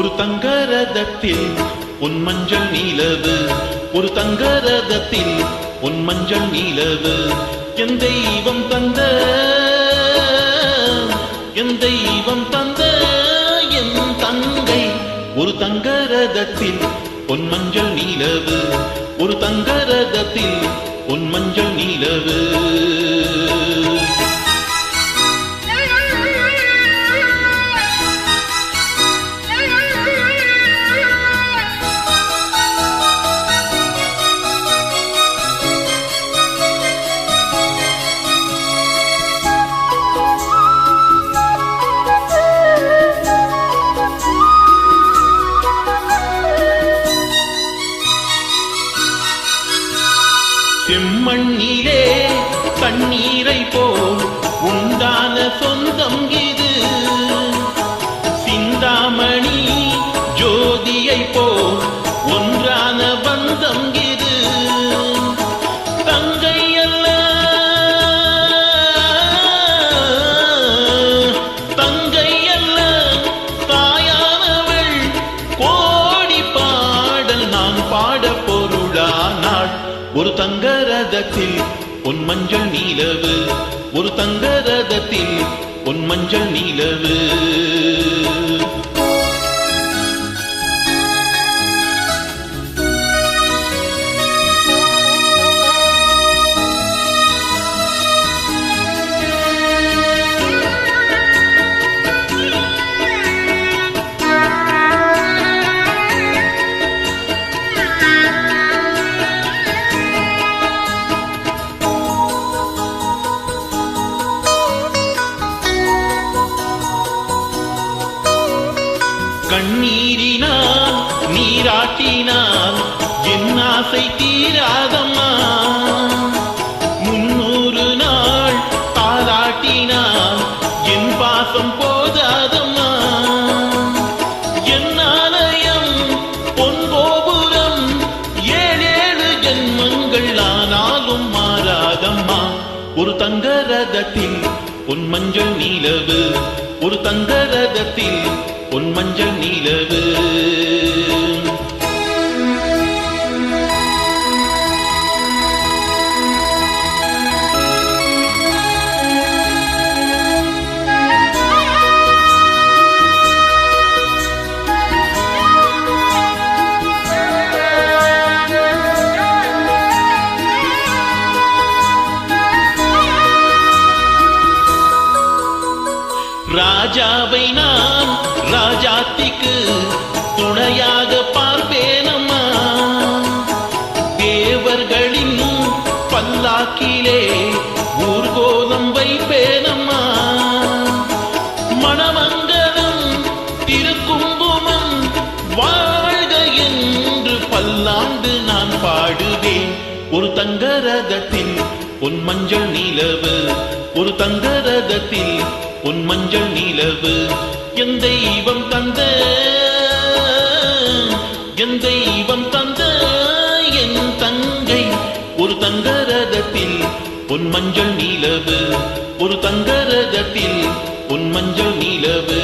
ஒரு தங்கரதத்தில் உன் மஞ்சள் நீலவு, ஒரு தங்கரதத்தில் உன் மஞ்சள் நீலவு. என் தெய்வம் தந்த, என் தெய்வம் தந்த என் தங்கை. ஒரு தங்கரதத்தில் உன் மஞ்சள் நீலவு, ஒரு தங்கரதத்தில் உன் மஞ்சள் நீலவு. செம்மண்ணிலே தண்ணீரை போல் உண்டான சொந்தம் இது, சிந்தாமணி ஜோதியை போல் ஒன்றான பந்தம் இது. தங்கை அல்ல, தங்கை அல்ல தாயானவள், கோடி பாடல் நான் பாட பொருளானாள். ஒரு தங்கரதத்தில் உன் மஞ்சள் நீலவு, ஒரு தங்கரதத்தில் உன் மஞ்சள் நீலவு. கண்ணீரினால் நீராட்டினால் என் ஆசை தீராதம்மா, 300 நாள் தாலாட்டினால் என் பாசம் போதாதம்மா. என் ஆலயம் பொன் கோபுரம் 7 ஜென்மங்கள் ஆனாலும் மாறாதம்மா. ஒரு தங்கரதத்தில் உன் மஞ்சள் நீலவு, ஒரு தங்கரதத்தில் உன் மஞ்சள் நீலவு. ராஜாவை நான் ராஜாத்திக்கு துணையாக பார்ப்பேனம்மா, தேவர்களின் பல்லாக்கிலே ஊர்கோலம் வைப்பேனம்மா. மணமங்கலம் திருக்குங்குமம் வாழ்க என்று பல்லாண்டு நான் பாடுவேன். ஒரு தங்கரதத்தில் உன் மஞ்சள் நீலவு, ஒரு தங்கரதத்தில் உன் மஞ்சள் நீலவு. என் தெய்வம் தந்த, என் தெய்வம் தந்த என் தங்கை. ஒரு தங்கரதத்தில் உன் மஞ்சள் நீலவு, ஒரு தங்கரதத்தில் உன் மஞ்சள் நீலவு.